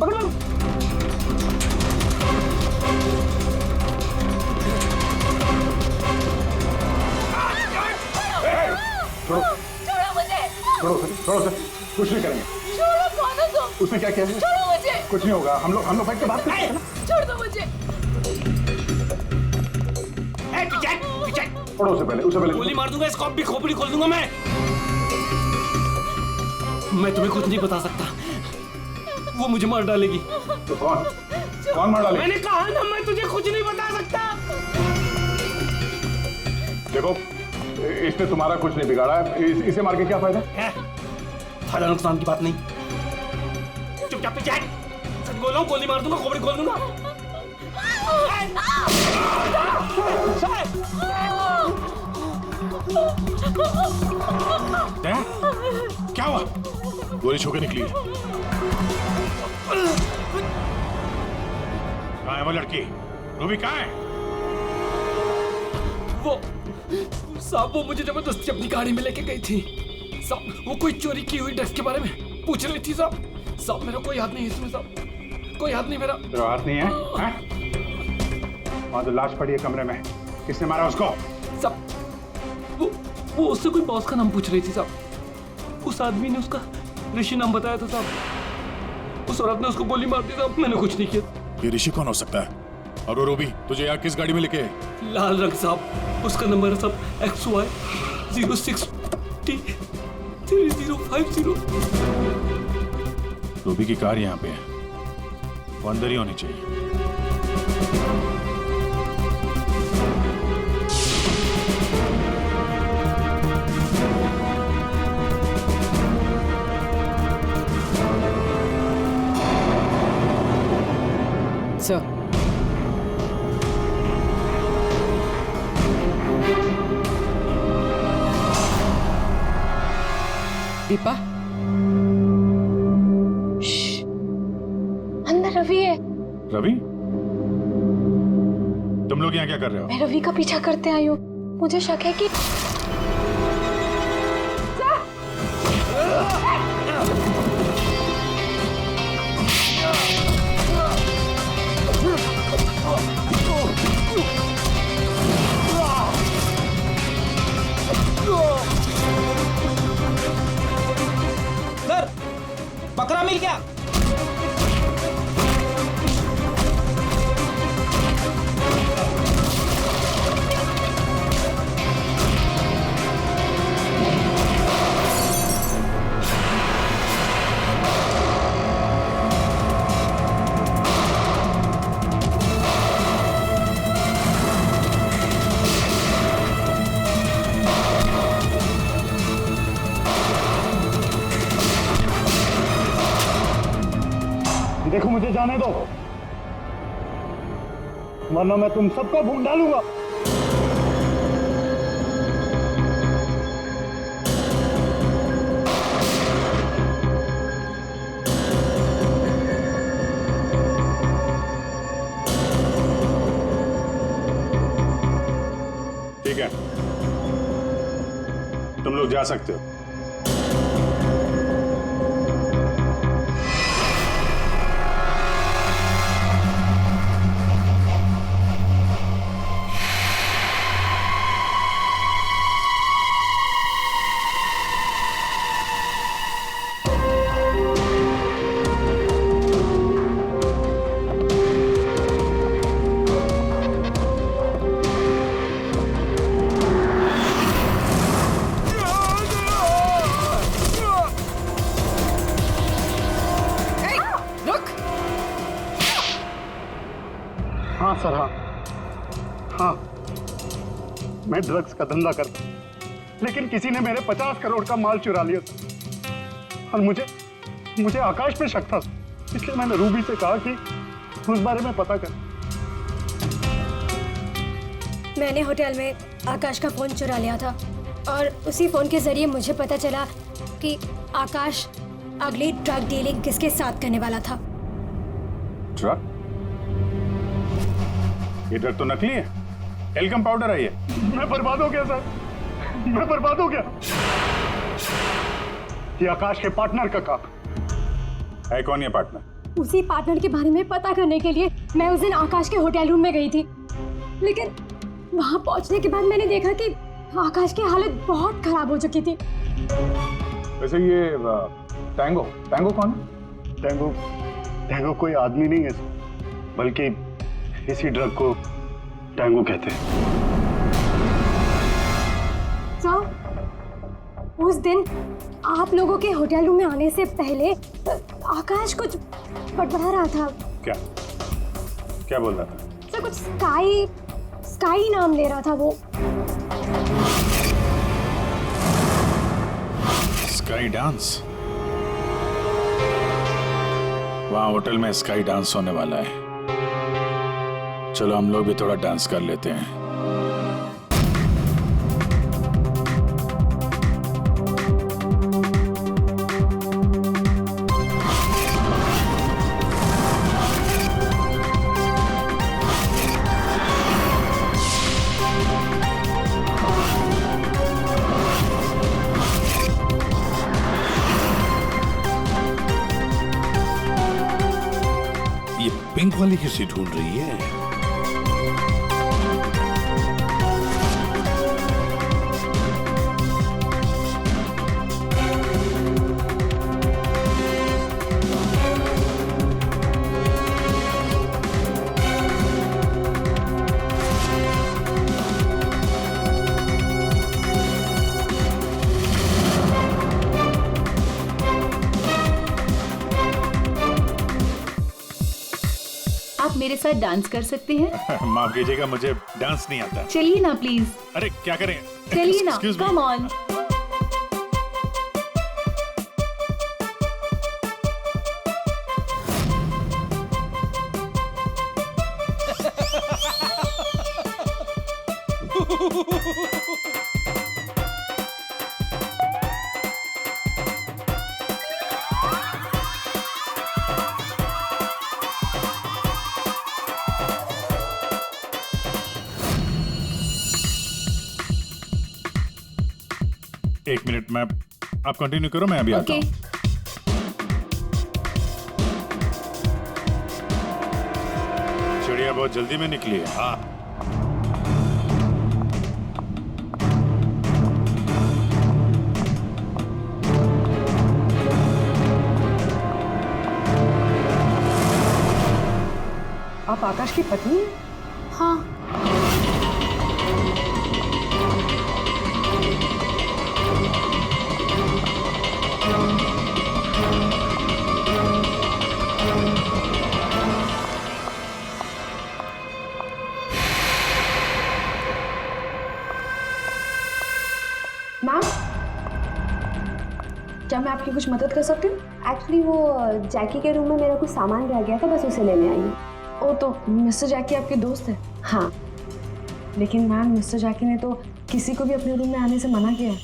पकड़ो। छोड़ो मुझे। छोड़ो सर, कुछ नहीं करेंगे। छोड़ो, कौन हो तुम? उसने क्या किया है? छोड़ो मुझे। कुछ नहीं होगा, हम लोग बैठ के बात करते हैं ना। छोड़ दो मुझे। छोड़ो उसे पहले गोली मार दूंगा, इसको भी खोपड़ी खोल दूंगा मैं तुम्हें कुछ नहीं बता सकता, वो मुझे मार डालेगी। तो कौन मार डालेगा? मैंने कहा ना, मैं तुझे कुछ नहीं बता सकता। देखो, इसने तुम्हारा कुछ नहीं बिगाड़ा है, इसे मार के क्या फायदा? फायदा नुकसान की बात नहीं, चुपचाप पीछे हट। सच बोल रहा हूँ, गोली मार दूंगा, खोपड़ी खोल दूंगा। क्या हुआ? गोली छू के निकली है। कहाँ है वो लड़की? रूबी कहाँ है? वो साहब, वो मुझे जबरदस्ती अपनी गाड़ी में लेके गई थी साहब। वो कोई चोरी की हुई ड्रेस के बारे में पूछ रही थी साहब। मेरा कोई हाथ नहीं है इसमें साहब, कोई हाथ नहीं मेरा। तेरा हाथ नहीं है? वहाँ तो लाश पड़ी है कमरे में, किसने मारा उसको? साहब, वो उससे कोई बॉस का नाम पूछ रही थी साहब। उस आदमी ने उसका ऋषि नाम बताया था साहब। उस औरत ने उसको गोली मार दी साहब, मैंने कुछ नहीं किया। ये ऋषि कौन हो सकता है? और वो रूबी तुझे यहाँ किस गाड़ी में लेके? लाल रंग साहब, उसका नंबर है साहब XY 06T 3050। रूबी की कार यहाँ पे है, वो अंदर ही होनी चाहिए। सर, दीपा, अंदर रवि है। रवि, तुम लोग यहाँ क्या कर रहे हो? मैं रवि का पीछा करते आई हूँ। मुझे शक है कि सर, बकरा मिल गया। देखो, मुझे जाने दो, वरना मैं तुम सबको भून डालूंगा। ठीक है, तुम लोग जा सकते हो। हाँ सर, हाँ, मैं ड्रग्स का धंधा करता हूँ, लेकिन किसी ने मेरे 50 करोड़ का माल चुरा लिया सर। और मुझे आकाश पे शक था, इसलिए मैंने रूबी से कहा कि उस बारे में पता कर। मैंने होटल में आकाश का फोन चुरा लिया था और उसी फोन के जरिए मुझे पता चला कि आकाश अगली ड्रग डीलिंग किसके साथ करने वाला था। ड्रग? ये ड्रग तो नकली है, एल्कम पाउडर है ये। मैं बर्बाद हो गया सर, मैं बर्बाद हो गया। ये आकाश के पार्टनर का काम है। कौन ये पार्टनर? उसी पार्टनर के बारे में पता करने के लिए मैं उस दिन आकाश के होटल रूम में गई थी, लेकिन वहां पहुंचने के बाद मैंने देखा कि आकाश की हालत बहुत खराब हो चुकी थी। वैसे ये टैंगो टैंगो कौन है? टैंगो टैंगो कोई आदमी नहीं है बल्कि इसी ड्रग को टैंगो कहते हैं। सर, उस दिन आप लोगों के होटल रूम में आने से पहले आकाश कुछ बड़बड़ा रहा था। क्या क्या बोल रहा था? सर, कुछ स्काई नाम ले रहा था वो। Sky dance? वहाँ होटल में स्काई डांस होने वाला है। चलो हम लोग भी थोड़ा डांस कर लेते हैं। ये पिंक वाली किसी ढूंढ रही है? आप मेरे साथ डांस कर सकते हैं? माफ कीजिएगा, मुझे डांस नहीं आता। चलिए ना प्लीज। अरे क्या करें? चलिए ना, Excuse me. Come on. एक मिनट, मैं आप कंटिन्यू करो, मैं अभी आता ओके। हूँ। चिड़िया बहुत जल्दी में निकली है। हाँ, आप आकाश की पत्नी हैं? हाँ, मैम, क्या मैं आपकी कुछ मदद कर सकती हूँ? एक्चुअली वो जैकी के रूम में मेरा कुछ सामान रह गया था, बस उसे लेने आई हूँ। ओ, तो मिस्टर जैकी आपके दोस्त है? हाँ। लेकिन मैम, मिस्टर जैकी ने तो किसी को भी अपने रूम में आने से मना किया है।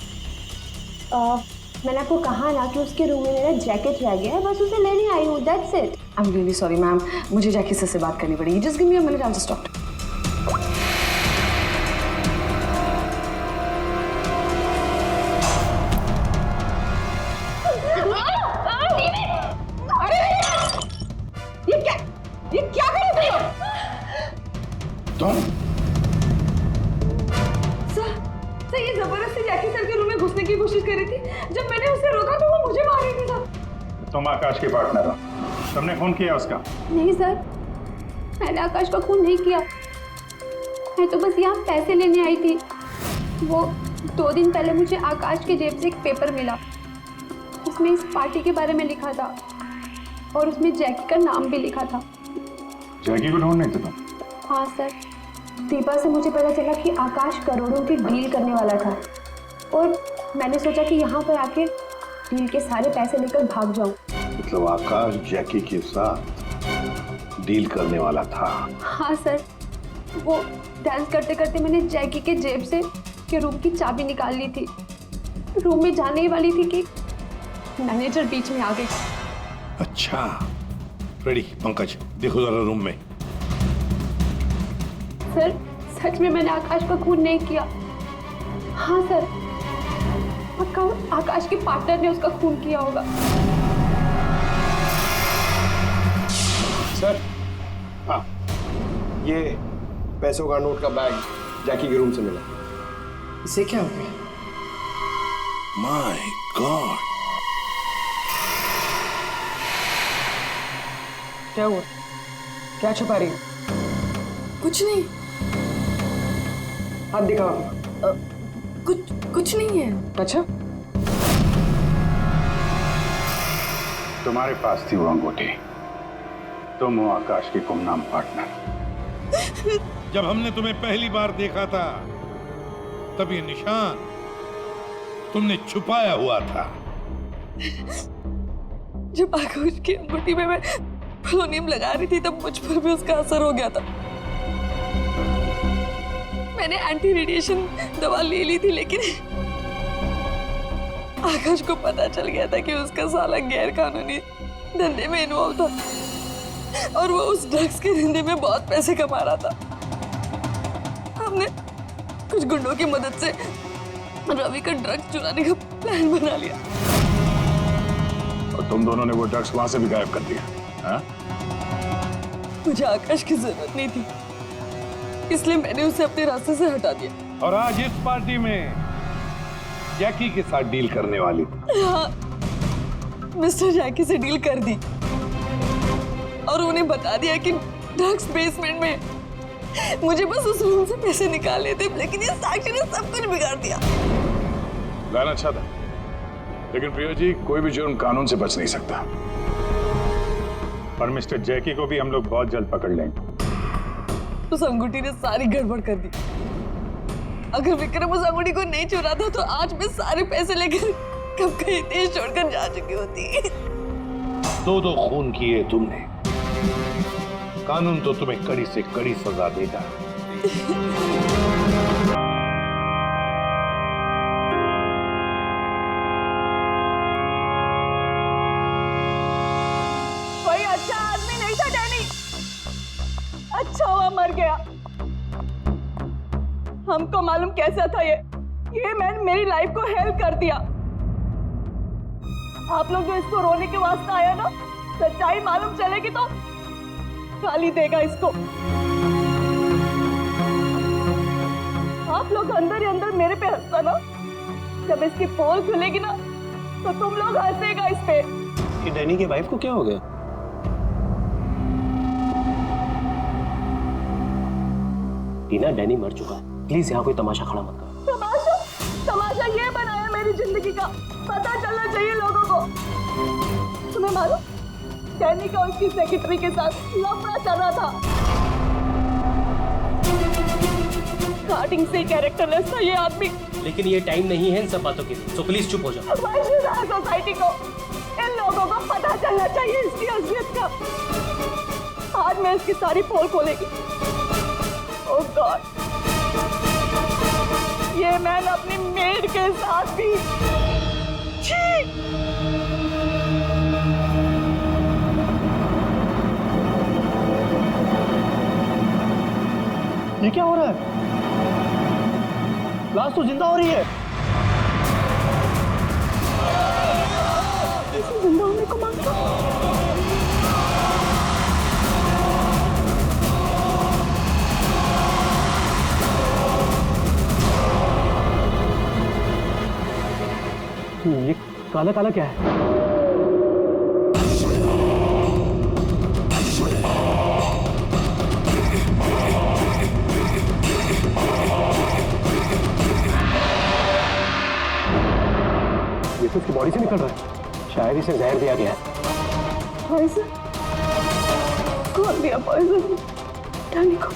मैंने आपको कहा ना कि उसके रूम में मेरा जैकेट रह गया है, बस उसे लेने आई हूँ, that's it. I am really sorry ma'am, मुझे जैकी से बात करनी पड़ेगी। Just give me a minute, I will just talk. ये क्या कर रहे हो? तुम? सर, ये जबरदस्ती जैकी सर के रूम में घुसने की कोशिश कर रही थी। जब मैंने उसे रोका तो वो मुझे मार रही थी सर। तुम आकाश के पार्टनर हो, तुमने खून किया उसका? नहीं सर, मैंने आकाश का खून नहीं किया। मैं तो बस यहाँ पैसे लेने आई थी। वो 2 दिन पहले मुझे आकाश की जेब से एक पेपर मिला, उसमें इस पार्टी के बारे में लिखा था और उसमें जैकी का नाम भी लिखा था। जैकी को ढूंढ नहीं थे तुम? हाँ सर, दीपा से मुझे पता चला कि आकाश करोड़ों की डील करने वाला था और मैंने सोचा कि यहाँ पर आके डील के सारे पैसे लेकर भाग जाऊँ। मतलब आकाश जैकी के साथ डील करने वाला था? हाँ सर, वो डांस करते करते मैंने जैकी के जेब से के रूम की चाबी निकाल ली थी। रूम में जाने ही वाली थी कि मैनेजर बीच में आ गई। अच्छा, रेडी पंकज, देखो जरा रूम में। सर, सच में मैंने आकाश का खून नहीं किया। हाँ सर, पक्का आकाश के पार्टनर ने उसका खून किया होगा। सर, हाँ, ये पैसों का नोट का बैग जैकी के रूम से मिला। इसे क्या हो गया? माय गॉड, क्या हुआ? क्या छुपा रही हो? कुछ नहीं, हाथ दिखाओ। कुछ नहीं है। अच्छा, तुम्हारे पास थी वो अंगूठी, तुम हो आकाश की गुमनाम पार्टनर। जब हमने तुम्हें पहली बार देखा था तब ये निशान तुमने छुपाया हुआ था। जब आकाश की अंगूठी में मैं पोलोनियम लगा रही थी तब मुझ पर भी उसका असर हो गया था। मैंने एंटी रेडिएशन दवा ले ली थी, लेकिन आकाश को पता चल गया था कि उसका साला गैर कानूनी धंधे में इन्वॉल्व था और वो उस ड्रग्स के धंधे में बहुत पैसे कमा रहा था। हमने कुछ गुंडों की मदद से रवि का ड्रग्स चुराने का प्लान बना लिया। और तुम दोनों ने वो ड्रग्स वहां से भी गायब कर दिया, हाँ? मुझे आकाश की जरूरत नहीं थी, इसलिए मैंने उसे अपने रास्ते से हटा दिया। और आज इस पार्टी में जैकी के साथ डील करने वाली थी। हाँ, मिस्टर जैकी से डील कर दी और उन्हें बता दिया कि ड्रग्स बेसमेंट में, मुझे बस उस रूम से पैसे निकालने थे, लेकिन ये साक्षी ने सब कुछ बिगाड़ दिया। प्लान अच्छा था, लेकिन प्रिया जी, कोई भी जुर्म कानून से बच नहीं सकता। और मिस्टर जैकी को भी हम लोग बहुत जल्द पकड़ लेंगे। उस अंगूठी ने सारी गड़बड़ कर दी। अगर विक्रम उस अंगूठी को नहीं चुराता तो आज मैं सारे पैसे लेकर कब कहीं देश छोड़कर जा चुकी होती। दो खून किए तुमने, कानून तो तुम्हें कड़ी से कड़ी सजा देगा। कोई अच्छा आदमी नहीं था डैनी, अच्छा हुआ मर गया। हमको मालूम कैसा था ये मैंने मेरी लाइफ को हेल्प कर दिया। आप लोग जो इसको रोने के वास्ते आया ना, सच्चाई मालूम चलेगी तो गाली देगा इसको। आप लोग अंदर ही अंदर मेरे पे हंसता ना, जब इसकी पोल खुलेगी ना तो तुम लोग हंसेगा इस पे। ये डैनी के वाइफ को क्या हो गया? टीना, डैनी मर चुका है, प्लीज यहाँ कोई तमाशा खड़ा मत करो। तमाशा ये बनाया मेरी जिंदगी का, पता चलना चाहिए लोगों को। तुम्हें मालूम, डैनी का उसकी सेक्रेटरी के साथ लफड़ा चल रहा था। स्टार्टिंग से कैरेक्टरलेस था ये आदमी। लेकिन ये टाइम नहीं है इन सब बातों के लिए, सो प्लीज चुप हो जाओ। सोसाइटी को, इन लोगों को पता चलना चाहिए इसकी असलियत का। आज मैं इसकी सारी पोल खोलेगी। ओह गॉड, ये मैन अपनी मेड के साथ भी। ये क्या हो रहा है? लाश तो जिंदा हो रही है। इसे जिंदा होने को मांगता। ये काला काला क्या है? ये तो उसकी बॉडी से निकल रहा है, शायद इसे जहर दिया गया है। पॉइजन? कौन दिया पॉइजन डैनी को?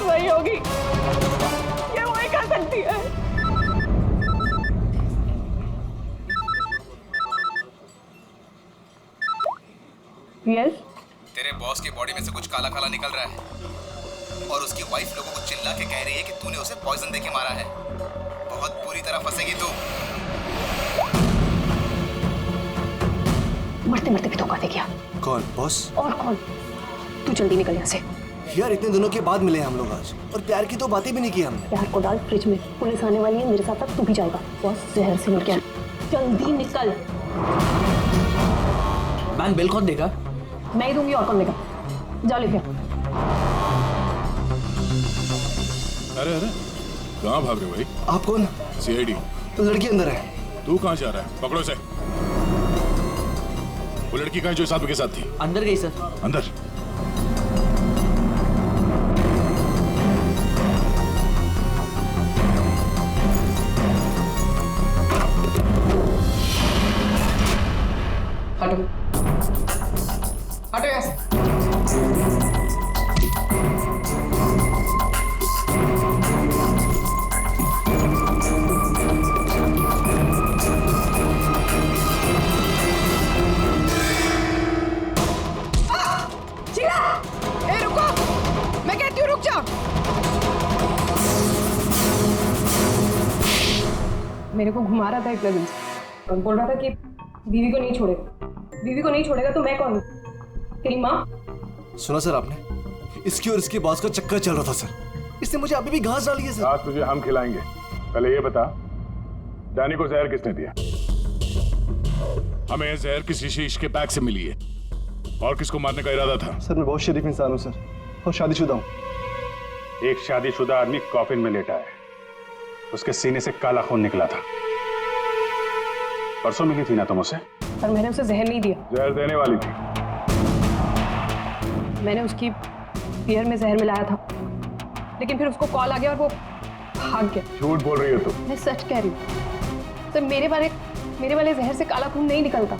वही होगी, ये वही कर सकती है। यस, तेरे बॉस की बॉडी में से कुछ काला काला निकल रहा है और उसकी वाइफ लोगों को चिल्ला के कह रही है कि तूने उसे पॉइजन देके मारा है। बहुत बुरी तरह फंसेगी तू। मरते मरते भी धोखा दे गया। कौन? बॉस? और कौन? तू जल्दी निकल यहाँ से। यार, इतने दिनों के बाद मिले हम लोग आज, और प्यार की तो बातें भी नहीं की हमने। प्यार को डाल फ्रिज में, पुलिस आने वाली है, मेरे साथ साथ तू भी जाएगा। बॉस जहर से मिल गया, जल्दी निकल। मैम बिल कौन देगा? मैं ही दूंगी, और कौन देगा? जाओ लेके। अरे अरे कहाँ भाग रहे हो भाई? आप कौन? सीआईडी। तो लड़की अंदर है। तू कहाँ जा रहा है? पकड़ो इसे। वो लड़की कहाँ जो साथ के साथ थी? अंदर गई सर। अंदर? हटो हटो यहाँ से। मेरे को घुमा रहा था एक दिन से और बोल रहा था कि बीवी को नहीं छोड़ेगा, बीवी को नहीं छोड़ेगा तो मैं कौन हूँ? तेरी माँ? सुना सर आपने? इसकी और इसके बॉस का चक्कर चल रहा था सर। इसने मुझे अभी भी घास डाली है सर। आज तुझे हम खिलाएंगे। पहले ये बता, डैनी को जहर किसने दिया? हमें जहर किसी शीश के बैग से मिली है। और किसको मारने का इरादा था? सर मैं बहुत शरीफ इंसान हूँ सर, और शादीशुदा हूँ। एक शादीशुदा आदमी कॉफिन में लेटा है, उसके सीने से काला खून निकला था। परसों मिली थी ना तुम उसे? पर मैंने उसे जहर नहीं दिया। जहर देने वाली थी। मैंने उसकी बियर में जहर मिलाया था, लेकिन फिर उसको कॉल आ गया और वो भाग गया। झूठ बोल रही हो तुम? मैं सच कह रही हूँ सर। मेरे वाले जहर से काला खून नहीं निकलता।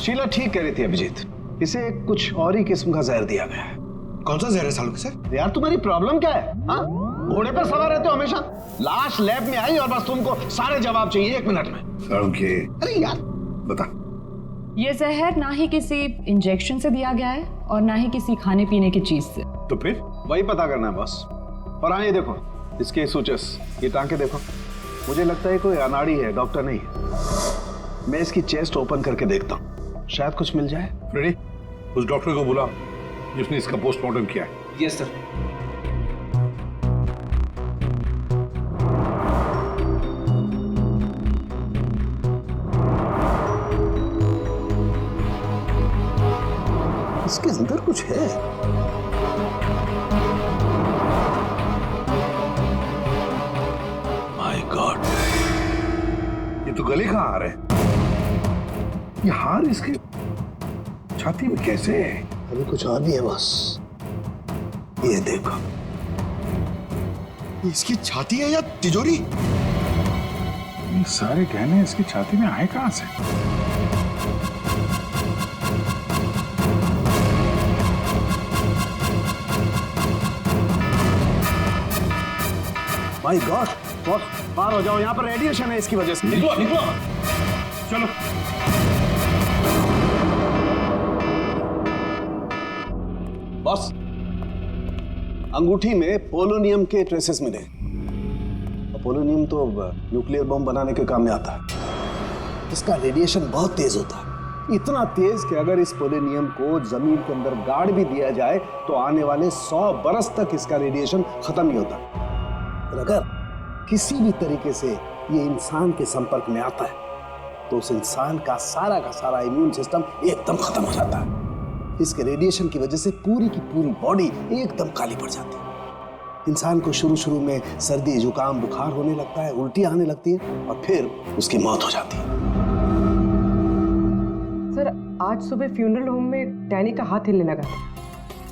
शीला ठीक कह रही थी अभिजीत, इसे कुछ और ही किस्म का जहर दिया गया है। कौन सा जहर है सालों के सर? यार तुम्हारी प्रॉब्लम क्या है? हाँ, घोड़े पर सवार रहते हो हमेशा। लाश लैब में आई और बस तुमको सारे जवाब चाहिए 1 मिनट में। अरे यार बता। ये जहर ना ही किसी इंजेक्शन से दिया गया है और ना ही किसी खाने पीने की चीज से। तो फिर वही पता करना है बस। और हाँ ये देखो, इसके सूचस, ये टांके देखो। मुझे लगता है कोई अनाड़ी है, डॉक्टर नहीं है। मैं इसकी चेस्ट ओपन करके देखता हूँ, शायद कुछ मिल जाए। रेडी? उस डॉक्टर को बुला जिसने इसका पोस्टमार्टम किया है। Yes sir. इसके अंदर कुछ है। माय गॉड, ये तो गले का हार है। ये हार इसके छाती में कैसे है? अभी कुछ और भी है बस। ये देखो, इसकी छाती है या तिजोरी? ये सारे गहने इसकी छाती में आए कहां से? माय गॉड, बॉस पार हो जाओ, यहाँ पर रेडिएशन है इसकी वजह से। निकलो निकलो, चलो। बॉस, अंगूठी में पोलोनियम के ट्रेसेस मिले। पोलोनियम तो न्यूक्लियर बम बनाने के काम में आता है। इसका रेडिएशन बहुत तेज होता है, इतना तेज कि अगर इस पोलोनियम को जमीन के अंदर गाड़ भी दिया जाए तो आने वाले 100 बरस तक इसका रेडिएशन खत्म नहीं होता। और अगर किसी भी तरीके से ये इंसान के संपर्क में आता है तो उस इंसान का सारा इम्यून सिस्टम एकदम खत्म हो जाता है। इसके रेडिएशन की वजह से पूरी की पूरी बॉडी एकदम काली पड़ जाती है। इंसान को शुरू में सर्दी, जुकाम, बुखार होने लगता है, उल्टी आने लगती है और फिर उसकी मौत हो जाती है। सर आज सुबह फ्यूनरल होम में डैनी का हाथ हिलने लगा था,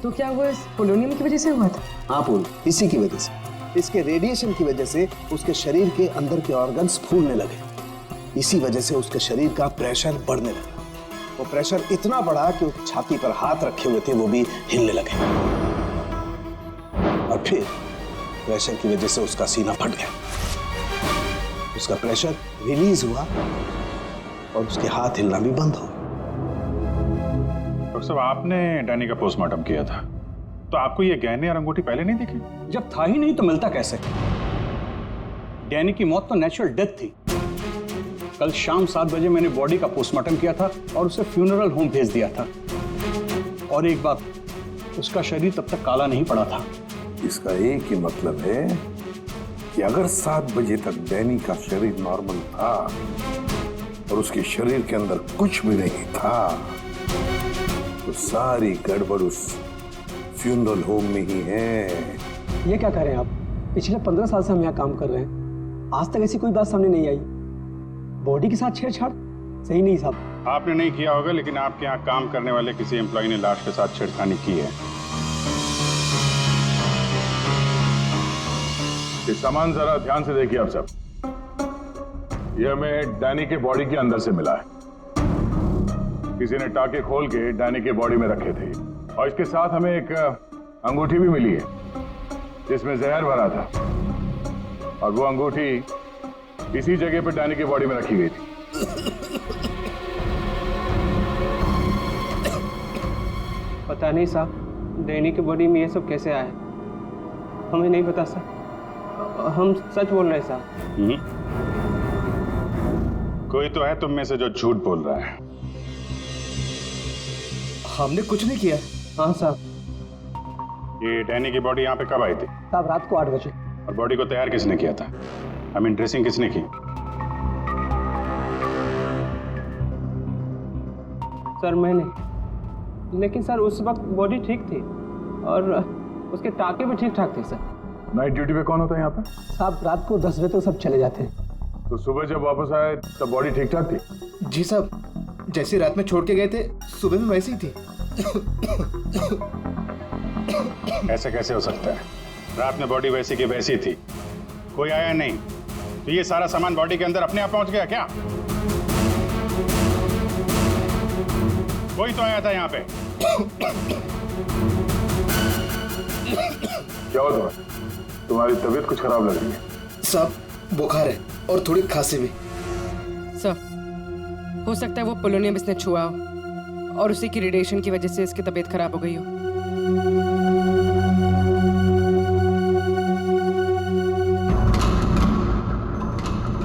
तो क्या वो इस पोलोनियम की वजह से हुआ था? हाँ पूल, इसी की वजह से। इसके रेडिएशन की वजह से उसके शरीर के अंदर के ऑर्गन्स फूलने लगे। इसी वजह से उसके शरीर का प्रेशर बढ़ने लगा। वो प्रेशर इतना बढ़ा कि उस छाती पर हाथ रखे हुए थे वो भी हिलने लगे। और फिर प्रेशर की वजह से उसका सीना फट गया, उसका प्रेशर रिलीज हुआ और उसके हाथ हिलना भी बंद हो गया। डॉक्टर साहब, आपने डैनी का पोस्टमार्टम किया था, तो आपको ये गहने और अंगूठी पहले नहीं दिखे? जब था ही नहीं तो मिलता कैसे? डैनी की मौत तो नेचुरल डेथ थी। कल शाम 7 बजे मैंने बॉडी का पोस्टमार्टम किया था और उसे फ्यूनरल होम भेज दिया था। और एक बात, उसका शरीर तब तक काला नहीं पड़ा था। इसका एक ही मतलब है कि अगर 7 बजे तक डैनी का शरीर नॉर्मल था और उसके शरीर के अंदर कुछ भी नहीं था, तो सारी गड़बड़ उस फ्यूनरल होम में ही है। ये क्या कह रहे हैं आप? पिछले 15 साल से हम यहाँ काम कर रहे हैं, आज तक ऐसी कोई बात सामने नहीं आई। बॉडी के साथ छेड़छाड़ सही नहीं साहब। आपने नहीं किया होगा, लेकिन आपके यहाँ काम करने वाले किसी एम्प्लॉय ने लाश के साथ छेड़खानी की है। ये सामान जरा ध्यान से देखिए आप सब। ये हमें डैनी के बॉडी के अंदर से मिला है। किसी ने टाके खोल के डैनी के बॉडी में रखे थे, और इसके साथ हमें एक अंगूठी भी मिली है जिसमें जहर भरा था, और वो अंगूठी इसी जगह पर डैनी की बॉडी में रखी गई थी। पता नहीं साहब, डैनी के बॉडी में ये सब कैसे आया, हमें नहीं पता सर। हम सच बोल रहे हैं साहब। कोई तो है तुम में से जो झूठ बोल रहा है। हमने कुछ नहीं किया। हाँ साहब। ये डैनी की बॉडी यहाँ पे कब आई थी? साहब रात को 8 बजे। और बॉडी को तैयार किसने किया था? आई मीन ड्रेसिंग किसने की? सर मैंने, लेकिन सर उस वक्त बॉडी ठीक थी और उसके टाके भी ठीक ठाक थे सर। नाइट ड्यूटी पे कौन होता है यहाँ पे? साहब रात को 10 बजे तक सब चले जाते हैं। तो सुबह जब वापस आए तब बॉडी ठीक ठाक थी? जी साहब, जैसी रात में छोड़ के गए थे सुबह में वैसी ही थी। ऐसे कैसे हो सकता है? रात में बॉडी वैसी की वैसी थी, कोई आया नहीं, तो ये सारा सामान बॉडी के अंदर अपने आप पहुंच गया क्या? कोई तो आया था यहाँ पे। क्या हुआ तुम्हारी तबीयत कुछ खराब लग रही है? साहब बुखार है और थोड़ी खांसी भी। सर हो सकता है वो पोलोनियम इसने छुआ हो और उसी की रेडिएशन की वजह से इसकी तबीयत खराब हो गई हो।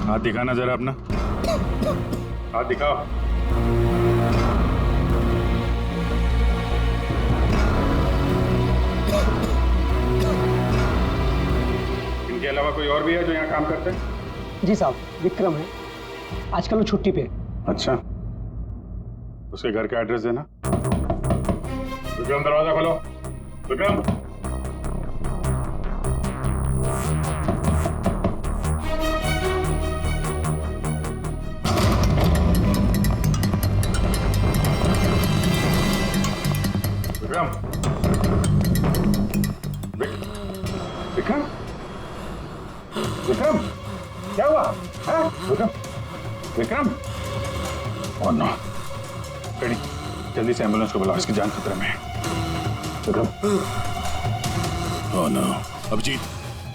हाथ दिखाना जरा अपना, हाथ दिखाओ। इनके अलावा कोई और भी है जो यहाँ काम करते हैं? जी साहब, विक्रम है, आजकल वो छुट्टी पे। अच्छा, उसके घर का एड्रेस देना। विक्रम दरवाजा खोलो। विक्रम, विक्रम, विक्रम, विक्रम, क्या हुआ? Vikram, Vikram, oh no, ready, जल्दी से एम्बुलेंस को बुलाओ, इसकी जान खतरे में है। विक्रम, ओह नो, अभिजीत,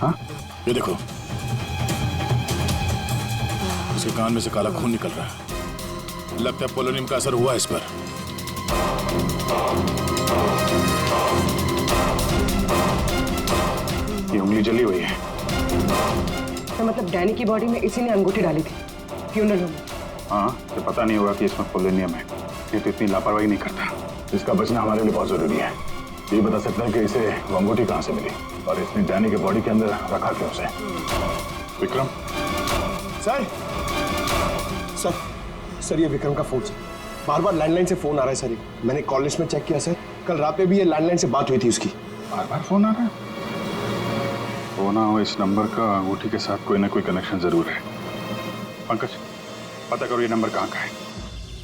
हाँ, ये देखो, इसके कान में से काला खून निकल रहा है। लगता है पोलोनियम का असर हुआ इस पर। ये उंगली जली हुई है। तो मतलब डैनी की बॉडी में इसी ने अंगूठी डाली थी फ्यूनरल होम में। हाँ, तो पता नहीं होगा कि इसमें पोलोनियम है, ये तो इतनी लापरवाही नहीं करता। इसका बचना हमारे लिए बहुत जरूरी है। ये बता सकते हैं कि इसे वो अंगूठी कहाँ से मिली और इसने डैनी के बॉडी के अंदर रखा क्यों उसे? विक्रम, सर सर ये विक्रम का फोन सर, बार बार लैंडलाइन से फोन आ रहा है सर। मैंने कॉल लिस्ट में चेक किया सर, कल रात में भी ये लैंडलाइन से बात हुई थी उसकी। बार बार फोन आ रहा है? हो ना हो, इस नंबर का अंगूठी के साथ कोई ना कोई कनेक्शन जरूर है। पंकज, पता करो ये नंबर कहाँ का है।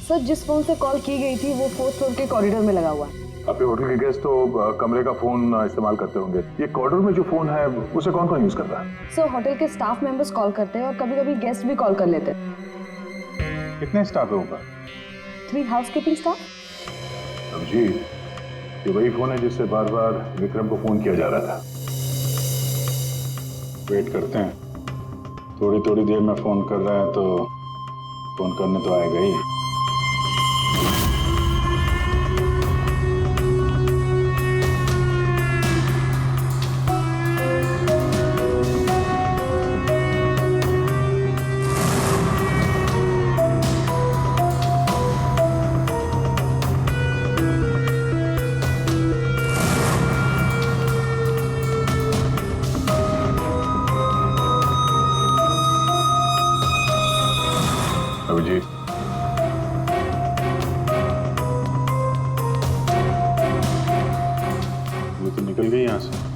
सर जिस फोन से कॉल की गई थी वो 4th फ्लोर के कॉरिडोर में लगा हुआ है। आपके होटल के गेस्ट तो कमरे का फोन इस्तेमाल करते होंगे। ये कॉरिडोर में जो फोन है उसे कौन कौन यूज करता है? सर होटल के स्टाफ मेंबर्स कॉल करते हैं और कभी कभी गेस्ट भी कॉल कर लेते हैं। कितने स्टाफ है ऊपर? 3 हाउसकीपिंग स्टाफ। जी, ये वही फोन है जिससे बार बार विक्रम को फोन किया जा रहा था। वेट करते हैं, थोड़ी थोड़ी देर में फोन कर रहा है तो फोन करने तो आएगा ही। अभिजीत, यहाँ से।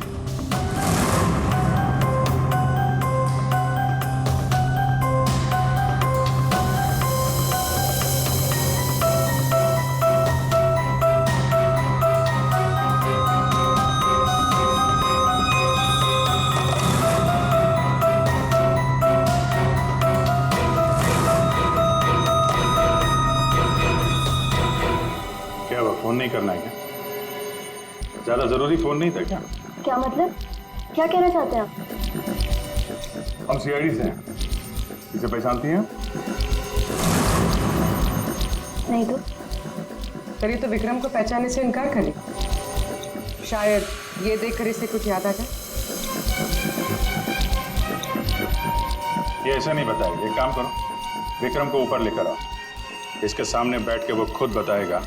क्या हुआ, फोन नहीं करना है क्या? ज्यादा जरूरी फोन नहीं था क्या? क्या मतलब? क्या कहना चाहते हैं आप? हम सीआईडी से हैं। इसे पहचानती हैं? नहीं तो। करी तो विक्रम को पहचानने से इनकार करे। शायद ये देखकर इसे कुछ याद आ जाए। ये ऐसा नहीं बताएगा। एक काम करो, विक्रम को ऊपर लेकर आओ। इसके सामने बैठ के वो खुद बताएगा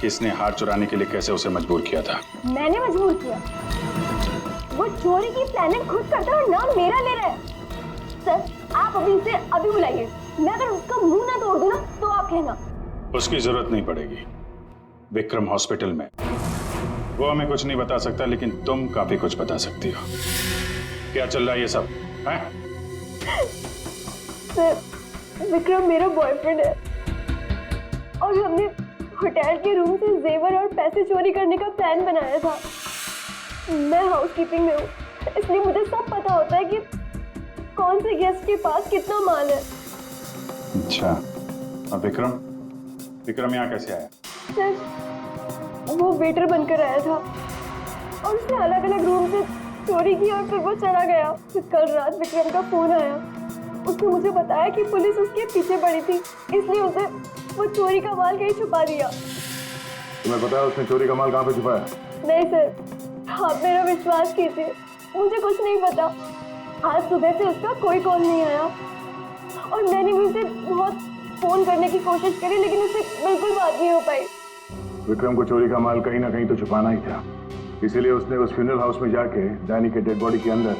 कि इसने हार चुराने के लिए कैसे उसे मजबूर किया था। मैंने मजबूर किया? वो चोरी की प्लानिंग खुद करता है और नाम मेरा ले रहा है। सर, आप अभी इसे अभी बुलाइए। मैं अगर उसका मुंह ना तोड़ दूं ना तो आप कहना। उसकी जरूरत नहीं पड़ेगी। विक्रम हॉस्पिटल में, वो हमें कुछ नहीं बता सकता, लेकिन तुम काफी कुछ बता सकती हो। क्या चल रहा है ये सब है? सर, विक्रम मेरा बॉयफ्रेंड है और हमने होटल के रूम से जेवर और पैसे चोरी करने का प्लान बनाया था। मैं हाउसकीपिंग में हूँ, इसलिए मुझे सब पता होता है कि कौन से गेस्ट के पास कितना माल है। अच्छा, अब विक्रम यहाँ कैसे आया? सर, वो वेटर बनकर आया था और उसने अलग अलग रूम से चोरी की और फिर वो चला गया। फिर कल रात विक्रम का फोन आया। उसने मुझे बताया कि पुलिस उसके पीछे पड़ी थी, इसलिए उसे वो चोरी का माल कहीं छुपा दिया। तुम्हें पता है उसने चोरी का माल कहाँ पे छुपाया? नहीं सर, आप मेरा विश्वास कीजिए, मुझे कुछ नहीं पता। आज सुबह से उसका कोई कॉल नहीं आया और मैंने भी उसे बहुत फोन करने की कोशिश करी, लेकिन उससे बिल्कुल बात नहीं हो पाई। विक्रम को चोरी का माल कहीं ना कहीं तो छुपाना ही था, इसीलिए उसने उस फ्यूनरल हाउस में जाके डैनी के डेड बॉडी के अंदर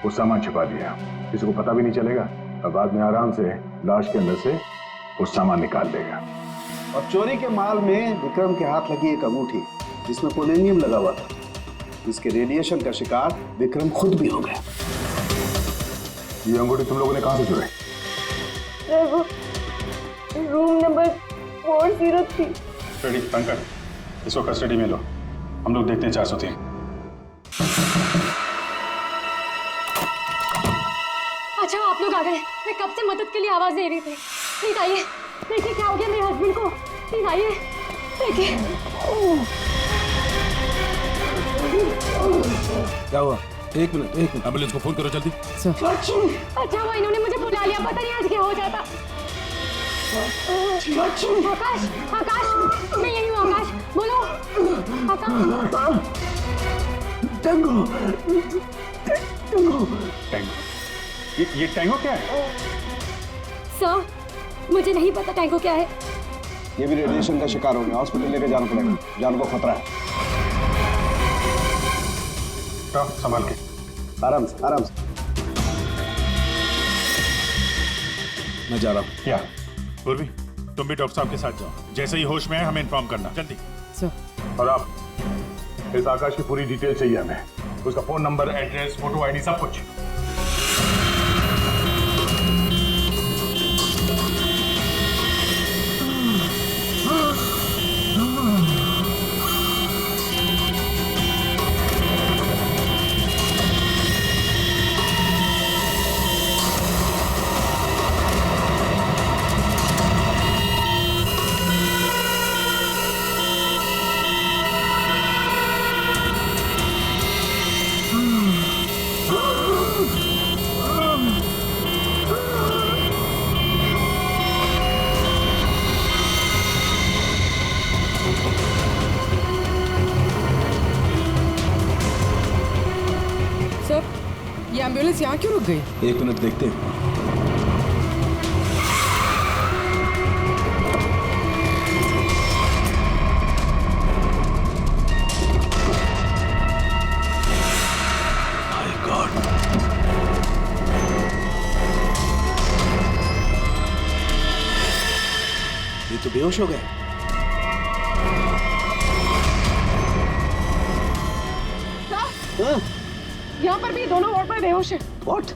वो सामान छुपा दिया। किसी को पता भी नहीं चलेगा और बाद में आराम से लाश के अंदर से वो सामान निकाल देगा। और चोरी के माल में विक्रम के हाथ लगी एक अंगूठी जिसमें पोलोनियम लगा हुआ था, इसके रेडिएशन का शिकार विक्रम खुद भी हो गया। ये अंगूठी तुम लोगों ने कहां से चुराई? वो रूम नंबर 403। कस्टडी पंकज, इसको कस्टडी में लो, हम लोग देखते हैं 403। अच्छा, आप लोग आ गए। मैं कब से मदद के लिए आवाज दे रही थी। प्लीज आइए, देखिए क्या हो गया मेरे हस्बैंड को। प्लीज आइए, देखिए। क्या हुआ? एक मिनट। एम्बुलेंस को फोन करो जल्दी। अच्छा, वो इन्होंने मुझे बुला लिया, पता नहीं आज क्या हो जाता। आकाश, मैं यही हूँ। आकाश, बोलो। आकाश। टैंगो। ये टैंगो क्या है? सर, मुझे नहीं पता टैंगो क्या है। ये भी रेडिएशन का शिकार हो गया, हॉस्पिटल लेके जाना पड़ेगा, जान को खतरा है। संभाल के, आराम से। मैं जा रहा हूँ। क्या पूर्वी, तुम भी डॉक्टर साहब के साथ जाओ। जैसे ही होश में है हमें इन्फॉर्म करना, जल्दी। और आप इस आकाश की पूरी डिटेल चाहिए हमें, उसका phone number, address, photo, ID, सब कुछ। एम्बुलेंस यहाँ क्यों रुक गई? एक मिनट देखते हैं। My God. ये तो बेहोश हो गए। यहाँ पर भी दोनों वार्ड में बेहोश है। व्हाट?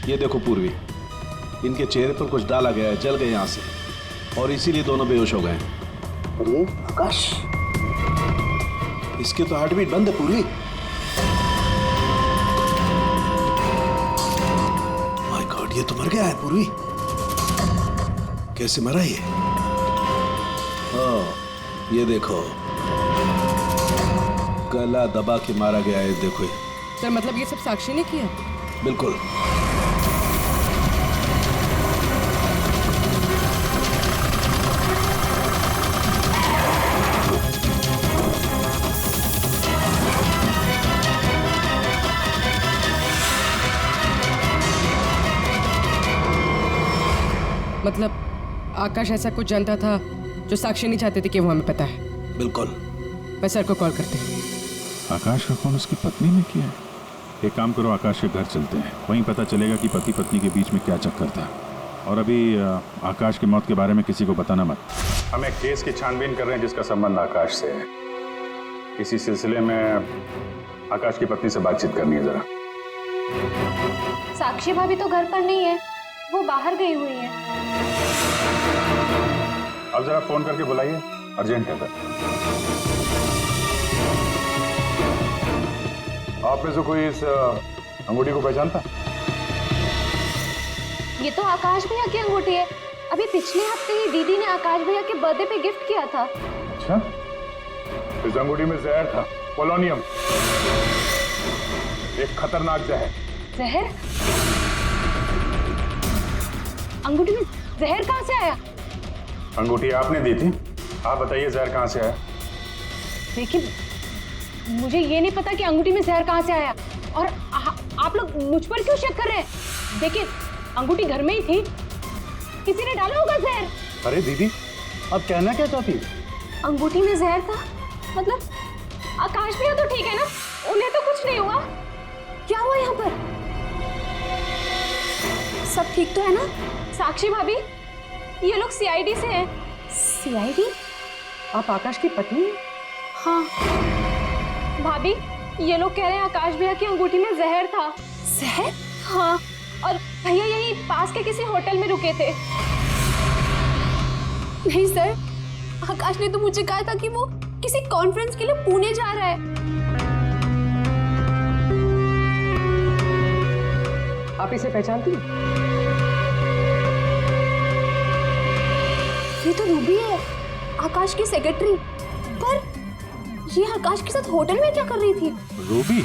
ये देखो पूर्वी, इनके चेहरे पर कुछ डाला गया है, जल गए यहां से, और इसीलिए दोनों बेहोश हो गए। अरे आकाश, इसके तो हार्ट बीट बंद है पूर्वी। माय गॉड, ये तो मर गया है पूर्वी। कैसे मरा ये? ये देखो, गला दबा के मारा गया है, देखो। सर मतलब ये सब साक्षी ने किया? बिल्कुल। मतलब आकाश ऐसा कुछ जानता था जो साक्षी नहीं चाहते थे कि वो हमें पता है। बिल्कुल। मैं सर को कॉल करती हूँ। आकाश का फोन उसकी पत्नी ने किया है। एक काम करो, आकाश के घर चलते हैं, वहीं पता चलेगा कि पति पत्नी के बीच में क्या चक्कर था। और अभी आकाश की मौत के बारे में किसी को बताना मत। हम एक केस की छानबीन कर रहे हैं जिसका संबंध आकाश से है। इसी सिलसिले में आकाश की पत्नी से बातचीत करनी है जरा। साक्षी भाभी तो घर पर नहीं है, वो बाहर गई हुई है। अब जरा फोन करके बुलाइए, अर्जेंट है। आप में से कोई इस अंगूठी को पहचानता? ये तो आकाश भैया की अंगूठी है। अभी पिछले हफ्ते ही दीदी ने आकाश भैया के बर्थडे पे गिफ्ट किया था। अच्छा, इस अंगूठी में जहर था, पोलोनियम, एक खतरनाक जहर। जहर? अंगूठी में जहर कहाँ से आया? अंगूठी आपने दी थी, आप बताइए जहर कहाँ से आया? देखिए, मुझे ये नहीं पता कि अंगूठी में जहर कहाँ से आया, और आप लोग मुझ पर क्यों शक कर रहे हैं? देखिए, अंगूठी घर में ही थी, किसी ने डाला होगा जहर। अरे दीदी, आप कहना क्या चाहती? अंगूठी में जहर था मतलब आकाश भैया तो ठीक है ना, उन्हें तो कुछ नहीं हुआ? क्या हुआ यहाँ पर? सब ठीक तो है ना? साक्षी भाभी, ये लोग सीआईडी से हैं। सीआईडी? आप आकाश की पत्नी हैं? हाँ भाभी, ये लोग कह रहे हैं आकाश भैया की अंगूठी में जहर था। जहर? हाँ, और भैया यही पास के किसी होटल में रुके थे। नहीं सर, आकाश ने तो मुझे कहा था कि वो किसी कॉन्फ्रेंस के लिए पुणे जा रहा है। आप इसे पहचानती हैं? ये तो रूबी है, आकाश की सेक्रेटरी। पर ये आकाश के साथ होटल में क्या कर रही थी? रूबी?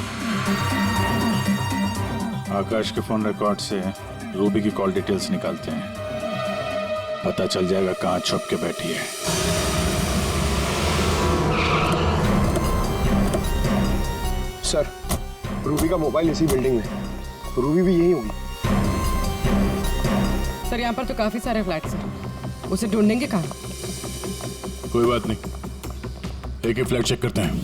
आकाश के फोन रिकॉर्ड से रूबी की कॉल डिटेल्स निकालते हैं, पता चल जाएगा कहाँ छुप के बैठी है। सर, रूबी का मोबाइल इसी बिल्डिंग में है, रूबी भी यही होगी। सर, यहाँ पर तो काफी सारे फ्लैट्स हैं, उसे ढूंढेंगे कहाँ? कोई बात नहीं, एक ही फ्लैट चेक करते हैं।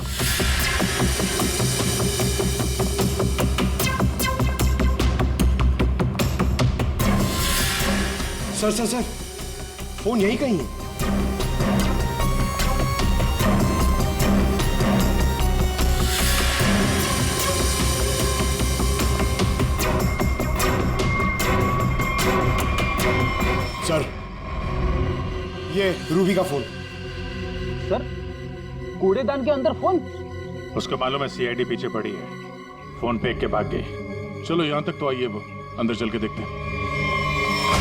सर सर सर, फोन यही कहीं है। सर, ये रूबी का फोन। सर, कूड़ेदान के अंदर फोन? उसको मालूम है सीआईडी पीछे पड़ी है, फोन फेंक के भाग गई। चलो यहाँ तक तो आइए, वो अंदर चल के देखते हैं।